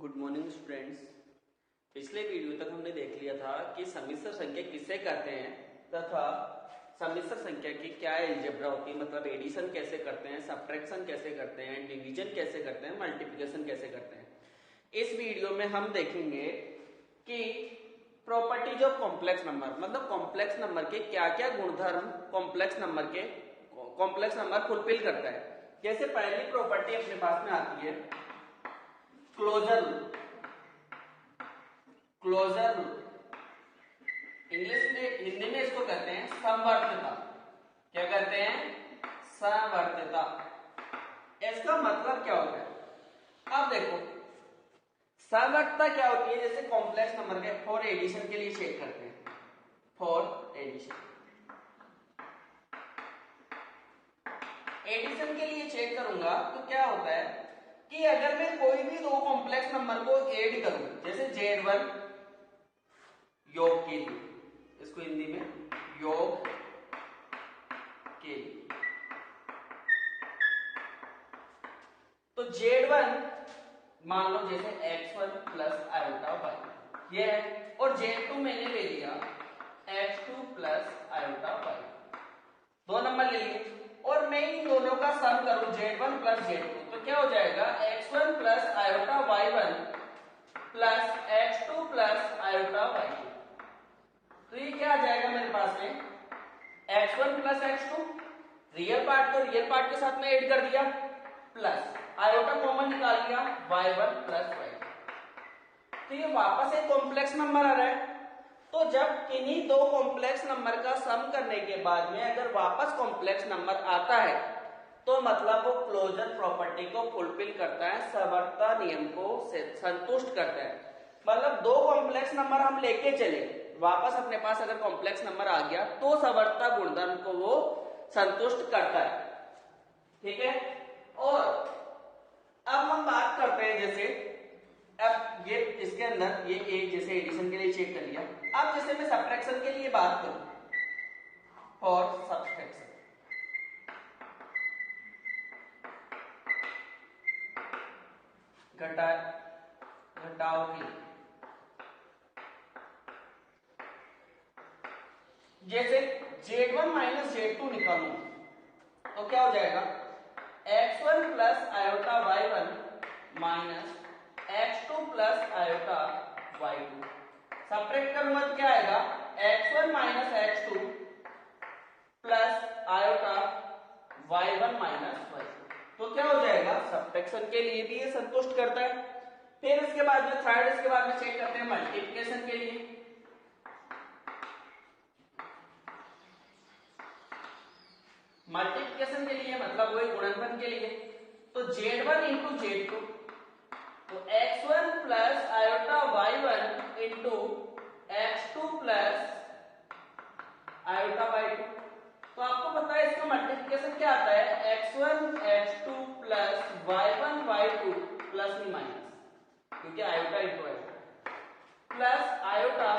Good morning students. पिछले video तक हमने देख लिया था कि सम्मिश्र संख्या किसे कहते हैं तथा सम्मिश्र संख्या की क्या अलजेब्रा होती है, मतलब एडिशन कैसे करते हैं, सब्ट्रैक्शन कैसे करते हैं, डिवीजन कैसे करते हैं, मल्टीप्लिकेशन कैसे करते हैं। इस वीडियो में हम देखेंगे कि प्रॉपर्टीज ऑफ कॉम्प्लेक्स नंबर, मतलब कॉम्प्लेक्स नंबर के क्या क्या गुणधर्म कॉम्प्लेक्स नंबर फुलफिल करता है। जैसे पहली प्रॉपर्टी अपने पास में आती है क्लोजर रूल। इंग्लिश में, हिंदी में इसको कहते हैं समवर्त्यता। क्या कहते हैं? समवर्त्यता। इसका मतलब क्या होता है? अब देखो समवर्त्यता क्या होती है। जैसे कॉम्प्लेक्स नंबर के फॉर एडिशन के लिए चेक करते हैं, फॉर एडिशन के लिए चेक करूंगा तो क्या होता है कि अगर मैं कोई भी दो कॉम्प्लेक्स नंबर को ऐड करूं, जैसे Z1 योग के लिए, इसको हिंदी में योग के लिए, तो Z1 मान लो जैसे x1 प्लस आयोटा y ये है, और Z2 मैंने ले लिया x2 प्लस आयोटा y, दो नंबर ले लिए और मैं इन दोनों का सम करूं Z1 प्लस Z2 तो क्या हो जाएगा x1 plus iota y1 plus x2 plus iota y2। तो ये क्या आ जाएगा मेरे पास में x1 plus x2, real part को रियल पार्ट के साथ में ऐड कर दिया, प्लस आयोटा कॉमन निकाल लिया y1 प्लस y2। तो ये वापस एक कॉम्प्लेक्स नंबर आ रहा है। तो जब किन्हीं दो कॉम्प्लेक्स नंबर का सम करने के बाद में अगर वापस कॉम्प्लेक्स नंबर आता है तो मतलब वो क्लोजर प्रॉपर्टी को फुलफिल करता है, समवर्तता नियम को संतुष्ट करता है। मतलब दो कॉम्प्लेक्स नंबर हम लेके चले, वापस अपने पास अगर कॉम्प्लेक्स नंबर आ गया तो समवर्तता गुणधर्म को वो संतुष्ट करता है। ठीक है। और अब हम बात करते हैं, जैसे अब ये इसके अंदर ये एक जैसे एडिशन के लिए चेक कर लिया। अब जैसे मैं सब्ट्रैक्शन के लिए बात करूं, और सब्ट्रैक्शन घटाओ के लिए, जैसे Z1 माइनस Z2 निकालूं तो क्या हो जाएगा x1 plus iota y1 minus x2 plus iota y2। Subtract करूंगा तो क्या आएगा x1 minus x2 plus iota y1 minus y2। तो क्या हो जाएगा सब्ट्रैक्शन के लिए भी ये संतुष्ट करता है। फिर इसके बाद में थर्ड, इसके बाद में चेक करते हैं मल्टीप्लिकेशन के लिए। मल्टीप्लिकेशन के लिए मतलब वही गुणनफल के लिए, तो Z1 इंटू Z2 तो x1 plus iota y1 into x2 plus iota y2। तो आपको पता है इसका मल्टीप्लिकेशन क्या आता है x1 x2 plus y1 y2 plus नहीं माइनस, क्योंकि iota into iota, plus iota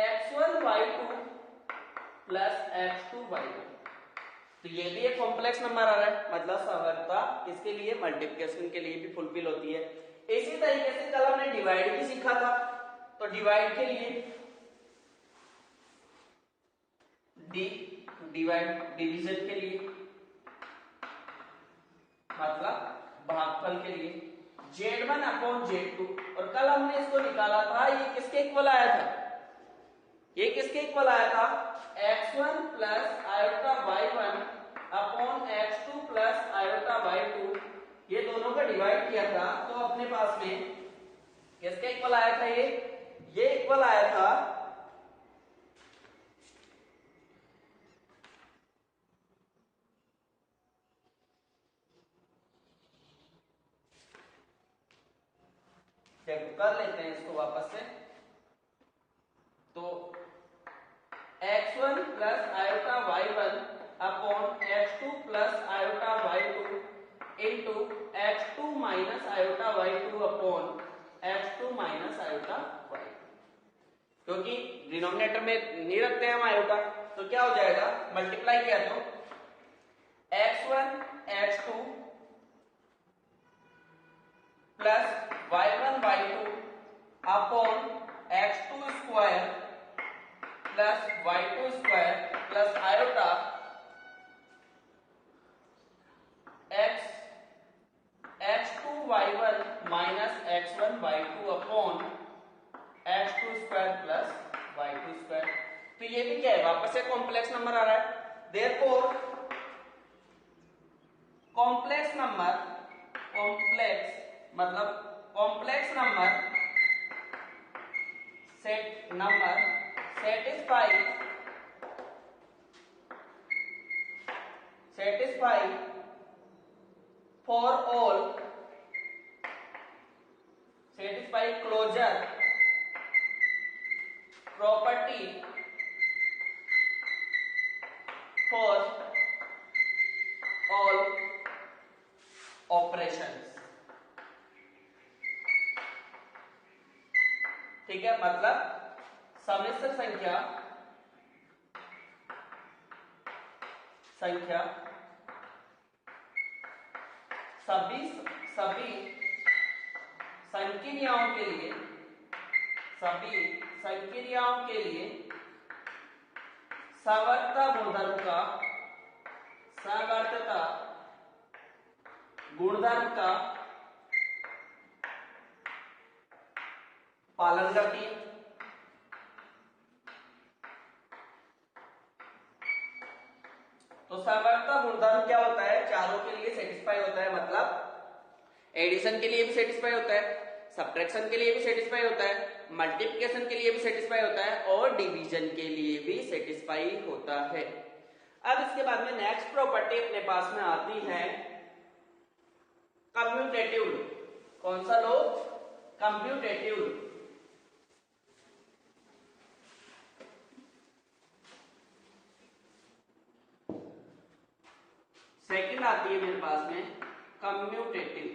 x1 y2 plus x2 y2। तो ये भी एक कॉम्प्लेक्स नंबर आ रहा है, मतलब समवर्तता इसके लिए मल्टीप्लिकेशन के लिए भी फुलफिल होती है। इसी तरीके से कल हमने डिवाइड भी सीखा था, तो डिवाइड के लिए डिवीजन के लिए मतलब भागफल के लिए Z1 अपॉन Z2, और कल हमने इसको निकाला था, ये किसके इक्वल आया था? ये किसके इक्वल आया था x1 plus iota y1 upon x2 plus iota y2। ये दोनों का डिवाइड किया था तो अपने पास में किसके इक्वल आया था? ये इक्वल आया था कर लेते हैं इसको वापस से। तो x1 plus iota y1 upon x2 plus iota y2 into x2 minus iota y2 upon x2 minus iota y2, क्योंकि डिनोमिनेटर में नहीं रखते हैं हम आयोटा, तो क्या हो जाएगा मल्टीप्लाई किया तो x1 x2 plus y1 y2 upon x2 square plus y2 square plus iota x2 y1 minus x1 y2 upon x2 square plus y2 square. तो ये भी क्या है, वापस से कॉम्प्लेक्स नंबर आ रहा है। देयरफॉर कॉम्प्लेक्स नंबर, कॉम्प्लेक्स मतलब complex number satisfy for all, satisfy closure property for all operations। ठीक है, मतलब सम्मिश्र संख्या सभी संक्रियाओं के लिए, सभी संक्रियाओं के लिए सावर्तता गुणधर्म का पालन करती है। तो सावर्तता गुणधर्म क्या होता है, चारों के लिए सेटिस्फाई होता है, मतलब एडिशन के लिए भी सेटिस्फाई होता है, सब्ट्रैक्शन के लिए भी सेटिस्फाई होता है, मल्टीप्लिकेशन के लिए भी सेटिस्फाई होता है और डिवीजन के लिए भी सेटिस्फाई होता है। अब इसके बाद में नेक्स्ट प्रॉपर्टी अपने पास में आती है कम्यूटेटिव लो। कौन सा लो? कम्यूटेटिव लो। सेकंड आती है मेरे पास में कम्यूटेटिव,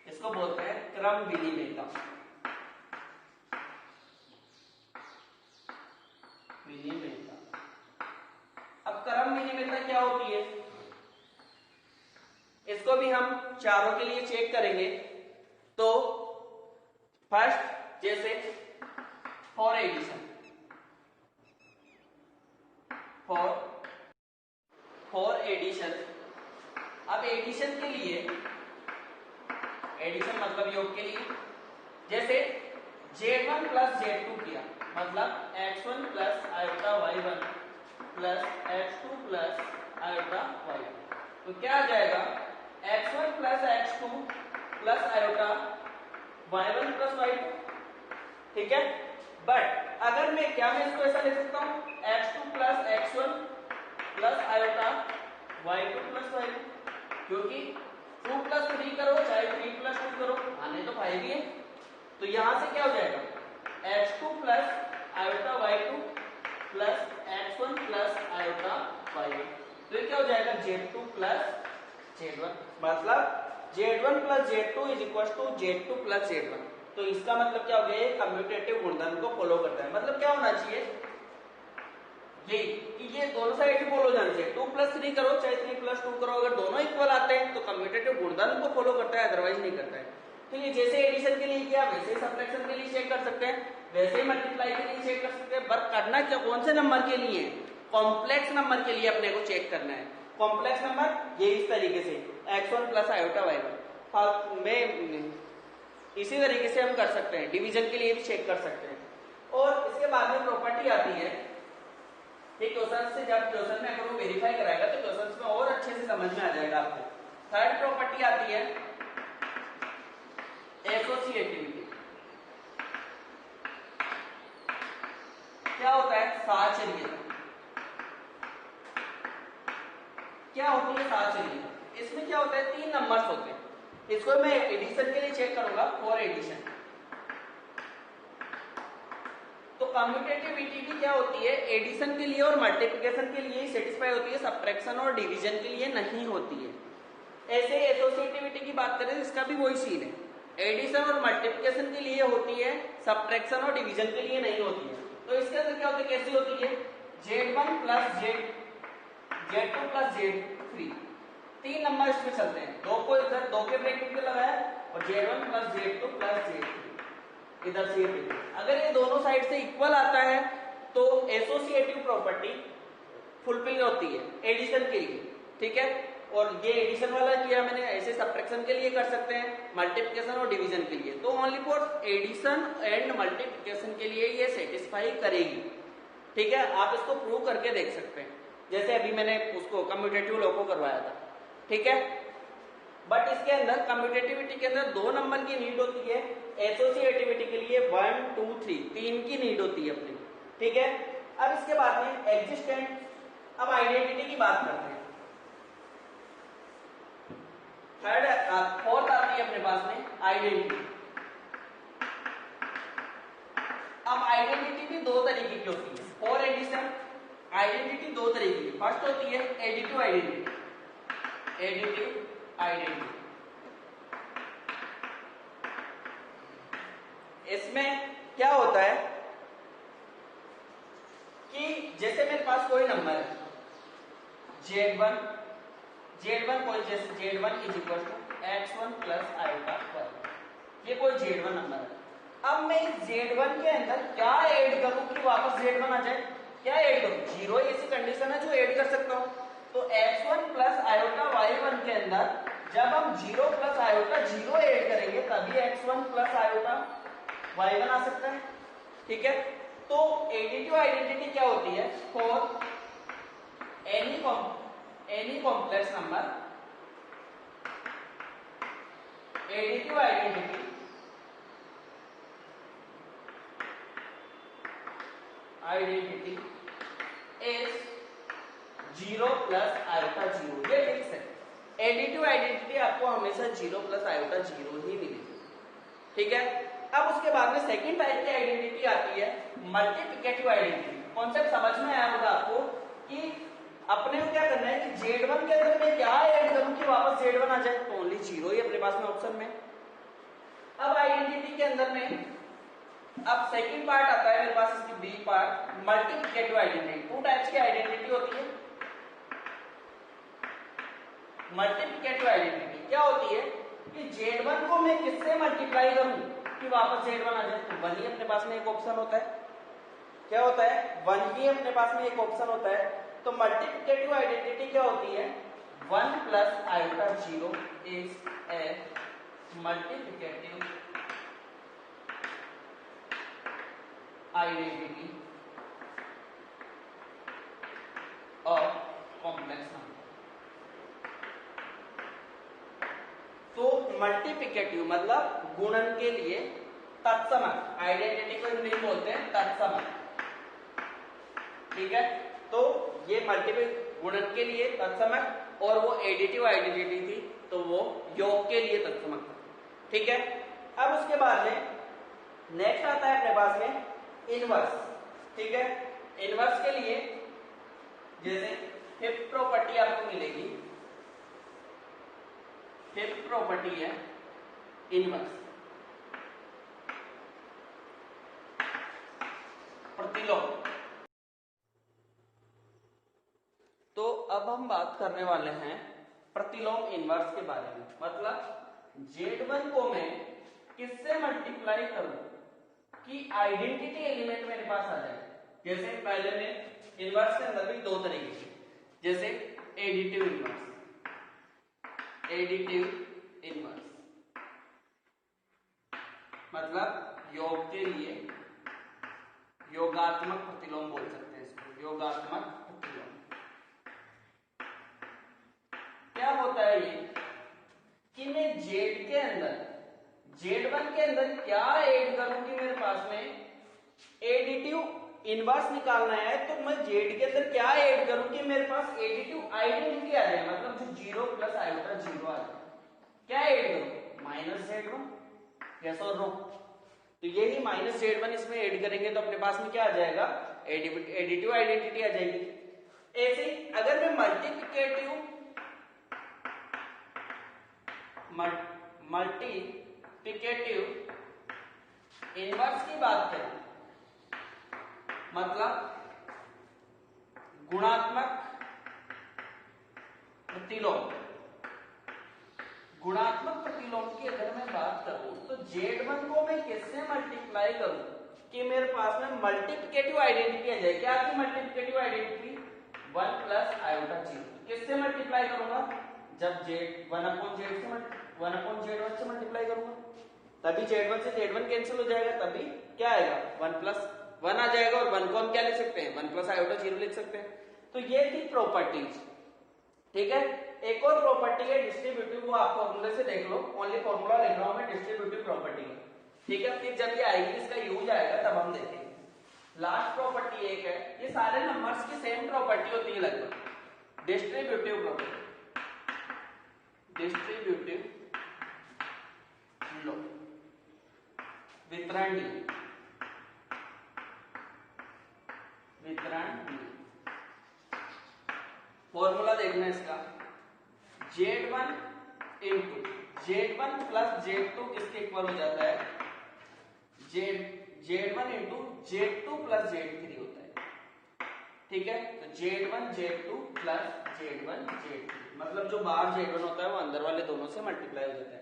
इसको बोलते हैं क्रम विनिमेयता। अब क्रम विनिमेयता क्या होती है, इसको भी हम चारों के लिए चेक करेंगे। तो फर्स्ट जैसे फॉर एडिशन, फॉर एडिशन, अब एडिशन के लिए, एडिशन मतलब योग के लिए, जैसे Z1 प्लस Z2 किया, मतलब x1 plus iota y1 plus x2 plus iota y2, तो क्या आ जाएगा x1 plus x2 plus iota y1 plus y2। ठीक है, बट अगर मैं इसको ऐसा लिख सकता हूं x2 plus x1 plus iota y2 plus y2, क्योंकि 2 प्लस 3 करो चाहे 3 प्लस 2 करो, आने तो 5 ही है। तो यहां से क्या हो जाएगा x2 plus iota y2 plus x1 plus iota y1, तो ये क्या हो जाएगा Z2 प्लस Z1, मतलब Z1 plus Z2 is equal to Z2 plus Z1। तो इसका मतलब क्या हो गया, ये कम्यूटेटिव गुणधर्म को फॉलो करता है। मतलब क्या होना चाहिए ये कि ये दोनों साइड इक्वल हो जाना चाहिए, 2 प्लस 3 करो चाहे 3 प्लस 2 करो, अगर दोनों इक्वल आते हैं तो कम्यूटेटिव गुणधर्म को फॉलो करता है, अदरवाइज नहीं करता है। तो ये जैसे एडिशन के लिए किया वैसे ही सब्ट्रैक्शन के लिए चेक कर सकते हैं, वैसे ही मल्टीप्लाई के लिए चेक कर सकते हैं। बट करना क्या, कौन से नंबर के लिए, कॉम्प्लेक्स नंबर के लिए अपने को चेक करना है। कॉम्प्लेक्स नंबर ये इस तरीके से x1 प्लस आयोटा y1 में इसी तरीके से हम कर सकते हैं, डिवीजन के लिए भी चेक कर सकते हैं। और इसके बाद में प्रॉपर्टी आती है, ये क्वेश्चन से जब क्वेश्चन में अगर वो वेरीफाई कराएगा तो क्वेश्चन में और अच्छे से समझ में आ जाएगा आपको। थर्ड प्रॉपर्टी आती है एसोसिएटिविटी। क्या होता है साहचर्यता, क्या होती है साहचर्यता, इसमें क्या होता है 3 नंबर्स होते हैं। इसको मैं एडिशन के लिए चेक करूंगा, फॉर एडिशन। तो कम्यूटेटिविटी भी क्या होती है, एडिशन के लिए और मल्टीप्लिकेशन के लिए ही सेटिस्फाई होती है, सब्ट्रैक्शन और डिवीजन के लिए नहीं होती है। ऐसे एसोसिएटिविटी की बात करें तो इसका भी वही सीन है, एडिशन और मल्टीप्लिकेशन के लिए होती है, सब्ट्रैक्शन और डिवीजन के लिए नहीं होती है। तो इसके अंदर क्या होती है, कैसी होती है Z1 plus Z2 plus Z3, तीन नंबर इसमें चलते हैं, दो को इधर दो के ब्रैकेट में लगाया और Z1 plus Z2 plus Z3 इधर से ये। अगर ये दोनों साइड से इक्वल आता है तो एसोसिएटिव प्रॉपर्टी फुलफिल होती है एडिशन के लिए, ठीक है। और ये एडिशन वाला किया मैंने, ऐसे सब्ट्रैक्शन के लिए कर सकते हैं, मल्टीप्लिकेशन और डिवीजन के लिए। तो only for addition and multiplication के लिए ये सेटिस्फाई करेगी, ठीक है। आप इसको प्रूव करके देख सकते हैं, जैसे अभी मैंने उसको कम्यूटेटिव लॉ को करवाया था, ठीक है। बट इसके अंदर कम्यूटेटिविटी के अंदर दो नंबर की नीड होती है, एसोसिएटिविटी के लिए 1 2 3 तीन की नीड होती है अपनी, ठीक है। अब इसके बाद में एग्जिस्टेंट, अब आइडेंटिटी की बात करते हैं। थर्ड फोर्थ आती है अपने पास में आइडेंटिटी। अब आइडेंटिटी भी दो तरीके की होती है फॉर एडिशन। आइडेंटिटी दो तरीके की, फर्स्ट होती है एडिटिव आइडेंटिटी। एडिटिव आइडेंटिटी इसमें क्या होता है कि जैसे मेरे पास कोई नंबर है Z1 कोई, जैसे Z1 is equal to x1 plus iota 1, ये कोई Z1 नंबर है। अब मैं इस Z1 के अंदर क्या ऐड करूं कि वापस Z1 आ जाए? क्या ऐड करूं? जीरो ऐसी कंडीशन है जो ऐड कर सकता हूं। तो x1 प्लस आयोटा y1 के अंदर जब हम 0 प्लस आयोटा 0 ऐड करेंगे तभी x1 प्लस आयोटा y1 आ सकता है, ठीक है। तो एडिटिव आइडेंटिटी क्या होती है? For any complex number, additive identity is 0 plus iota 0, ये फिक्स है। एडिटिव आइडेंटिटी आपको हमेशा 0 प्लस आयोटा 0 ही मिलेगी, ठीक है। अब उसके बाद में सेकंड टाइप की आइडेंटिटी आती है मल्टीप्लिकेटिव आइडेंटिटी। कॉन्सेप्ट समझ में आया होगा आपको कि अपने को क्या करना है कि Z1 के अंदर मैं क्या ऐड करूं कि वापस Z1 आ जाए, तो ओनली 0 ही अपने पास में ऑप्शन में। अब आइडेंटिटी के अंदर में अब सेकंड पार्ट आता है मेरे पास, इसकी B part, multiplicative identity. Two types की आइडेंटिटी होती है। मल्टीप्लिकेटिव आइडेंटिटी क्या होती है कि Z1 को मैं किससे मल्टीप्लाई करूं कि वापस Z1 आ जाए, तो 1 ही अपने पास में एक ऑप्शन होता है। क्या होता है? 1 ही अपने पास में एक ऑप्शन होता है। तो मल्टीप्लिकेटिव आइडेंटिटी क्या होती है? 1 plus iota 0 is a multiplicative identity of complex number. तो मल्टीप्लिकेटिव मतलब गुणन के लिए तत्समक, आइडेंटिटी को हिंदी में बोलते हैं तत्समक, ठीक है। तो ये मल्टीपल गुणन के लिए तत्समक, और वो एडिटिव आइडेंटिटी थी तो वो योग के लिए तत्समक था, ठीक है। अब उसके बाद में नेक्स्ट आता है अपने पास में इनवर्स, ठीक है। इनवर्स के लिए जैसे फिफ्थ प्रॉपर्टी आपको मिलेगी, फिफ्थ प्रॉपर्टी है इनवर्स, प्रतिलोम। तो अब हम बात करने वाले हैं प्रतिलोम इनवर्स के बारे में। मतलब Z1 को मैं किससे मल्टीप्लाई करूं कि आइडेंटिटी एलिमेंट मेरे पास आ जाए। जैसे पहले में इनवर्स के अंदर भी दो तरीके के, जैसे एडिटिव इनवर्स, एडिटिव इनवर्स मतलब योग के लिए योगात्मक प्रतिलोम बोल सकते हैं इसको, योगात्मक प्रतिलोम। क्या होता है ये कि मैं Z के अंदर, Z1 के अंदर क्या ऐड करूं कि मेरे पास में एडिटिव इनवर्स निकालना है, तो मैं Z के अंदर क्या ऐड करूं कि मेरे पास एडिटिव आइडेंटिटी आ जाए, मतलब जो 0 प्लस आयोटा 0 आ जाए। क्या ऐड करूं? माइनस Z1, यस और नो। तो यही माइनस Z1 इसमें ऐड करेंगे तो अपने पास में क्या आ जाएगा? एडिटिव आइडेंटिटी आ जाएगी। ऐसे अगर मैं मल्टीप्लिकेटिव इनवर्स की बात करें, मतलब गुणात्मक प्रतिलोम, गुणात्मक प्रतिलोम की अगर मैं बात करूं तो Z1 को मैं किससे मल्टीप्लाई करूं कि मेरे पास में मल्टीप्लिकेटिव आइडेंटिटी आ जाए। क्या की मल्टीप्लिकेटिव आइडेंटिटी 1 प्लस आयोटा 0। किससे मल्टीप्लाई करूंगा जब Z1 अपॉन Z1 से मल्टीप्लाई करूंगा तभी Z1 से Z1 कैंसिल हो जाएगा, तभी क्या आएगा 1 प्लस 1 आ जाएगा और 1 को हम क्या लिख सकते हैं 1 प्लस आयोटा 0 लिख सकते हैं। तो ये थी प्रॉपर्टीज। ठीक है, एक और प्रॉपर्टी है डिस्ट्रीब्यूटिव, वो आप फॉर्मूले से देख लो, ओनली फॉर्मूला लिख रहा हूं मैं डिस्ट्रीब्यूटिव प्रॉपर्टी का। ठीक है, फिर जब ये आएगी इसका यूज आएगा तब हम देखेंगे। लास्ट प्रॉपर्टी एक है, ये सारे नंबर्स की सेम प्रॉपर्टी होती है लगभग, डिस्ट्रीब्यूटिव प्रॉपर्टी, डिस्ट्रीब्यूटिव लो वितरण नियम, वितरण नियम। फॉर्मूला देखना है इसका, Z1 into Z1 plus Z2 किसके इक्वल हो जाता है, Z1 into Z2 plus Z3 होता है। ठीक है, तो Z1 Z2 plus Z1 Z3, मतलब जो बाहर Z1 होता है वो अंदर वाले दोनों से मल्टीप्लाई हो जाता है।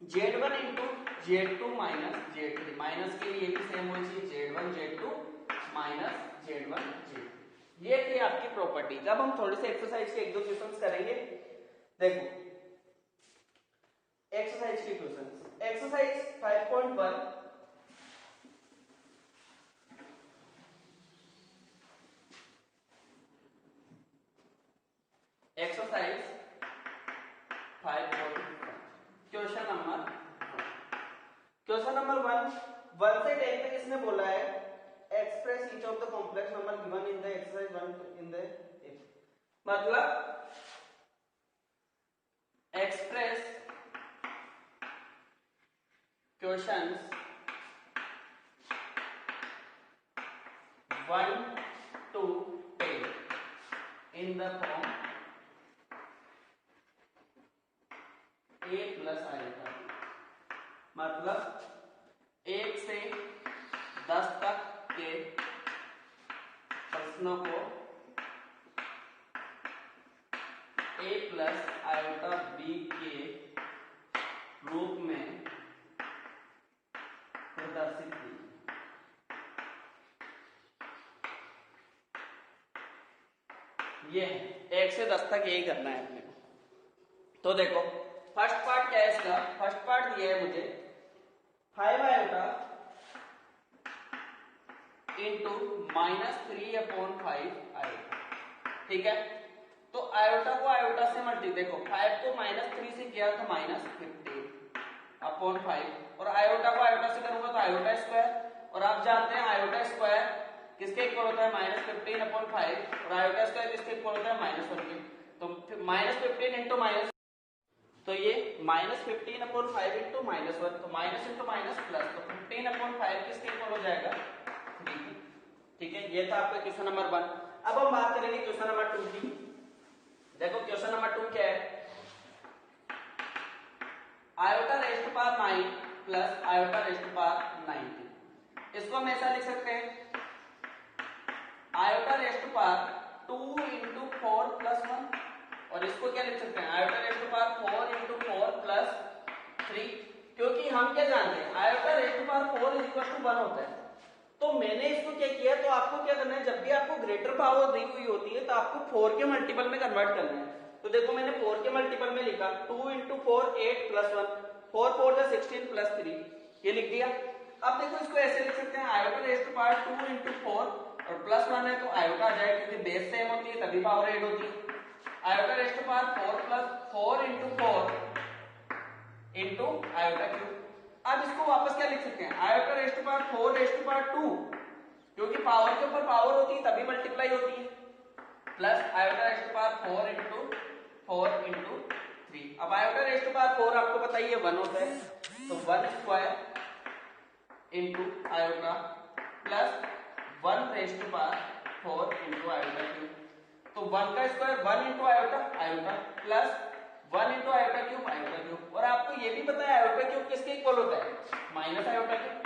Z1 into Z2 minus Z3, minus के लिए भी सेम होनी चाहिए, Z1 Z2 minus Z1 Z3। ये थी आपकी प्रॉपर्टी। अब हम थोड़े से एक्सरसाइज के एक दो क्वेश्चंस करेंगे। देखो एक्सरसाइज के questions, exercise 5.1, exercise 5.1 question number 1 से 10 तक इसने बोला है express each of the complex number given in the exercise 1 in the, मतलब express questions 1 to 10 in the form a plus iota, मतलब 1 से 10 तक के प्रश्नों को a प्लस आयोटा b के रूप में प्रदर्शित की। ये 1 से 10 तक यही करना है अपने को। तो देखो फर्स्ट पार्ट क्या है इसका, फर्स्ट पार्ट दिया है मुझे 5 आयोटा इंटू -3/5 आयोटा। ठीक है, तो आयोटा को आयोटा से मल्टी, देखो 5 को -3 से किया तो -15/5 और आयोटा को आयोटा से करूंगा तो आयोटा स्क्वायर, और आप जानते हैं आयोटा स्क्वायर किसके इक्वल होता है -15/5 और आयोटा स्क्वायर किसके इक्वल होता है -1 के। तो -15 इंटू माइनस, तो ये -15/5 इंटू -1, तो माइनस इंटू माइनस प्लस, तो 15/5 किसके इक्वल हो जाएगा 3। ठीक है, ये था आपका क्वेश्चन नंबर 1। अब हम बात करेंगे क्वेश्चन नंबर 2 की। देखो क्वेश्चन नंबर 2 क्या है, iota raised to power 9 plus iota raised to power 19। इसको हम ऐसा लिख सकते हैं, iota raised to power 2 into 4 plus 1, और इसको क्या लिख सकते हैं iota raised to power 4 into 4 plus 3, क्योंकि हम क्या जानते हैं iota raised to power 4 is equal to 1 होता है। तो मैंने इसको क्या किया, तो आपको क्या करना है, जब भी आपको ग्रेटर पावर दी हुई होती है तो आपको 4 के मल्टीपल में कन्वर्ट करना है। तो देखो मैंने 4 के मल्टीपल में लिखा 2 इंटू 4 8 प्लस 1, 4 4 जा 16 प्लस 3, ये लिख दिया। अब देखो इसको ऐसे लिख सकते हैं iota raised to power 2 into 4 और प्लस 1 है तो आयोटा आ जाएगा, क्योंकि बेस सेम होती है तभी पावर 8 होती है। Iota raised to power 4 plus 4 into 4 into iota cube. अब इसको वापस क्या लिख सकते हैं iota raised to power 4 raised to power 2, क्योंकि पावर के ऊपर पावर होती है तभी मल्टीप्लाई होती है, plus iota raised to power 4 into 4 into 3। अब आयोटा रेस्ट टू पावर 4 आपको पता ही है 1 होता है, तो 1 square into iota plus 1 raised to power 4 into iota cube. तो 1 का square 1 into iota iota plus 1 into iota cube, और आपको ये भी पता है आयोटा क्यूब किसके इक्वल होता है माइनस आयोटा क्यूब,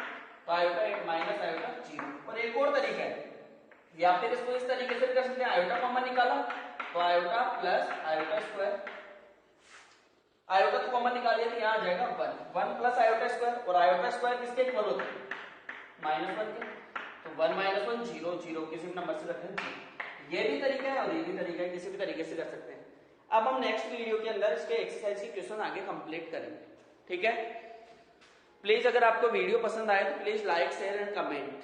तो आयोटा माइनस आयोटा 0। और एक और तरीका है, या फिर इसको इस तरीके से कर सकते हैं, आयोटा कॉमन निकाला तो iota plus iota square. Iota तो कॉमन निकालिए तो यहाँ आ जाएगा 1 1 प्लस आयोटा स्क्वायर, और आयोटा स्क्वायर किसके इक्वल होता है? -1 के। तो 1 - 1 0 0, किसी भी नंबर से रखें 0। ये भी तरीका है और ये भी तरीका है, किसी भी तरीके से कर सकते हैं। अब हम नेक्स्ट वीडियो के अंदर इसके एक्सरसाइज के क्वेश्चन आगे कंप्लीट करेंगे, ठीक है। प्लीज अगर आपको वीडियो पसंद आए तो please like share and comment.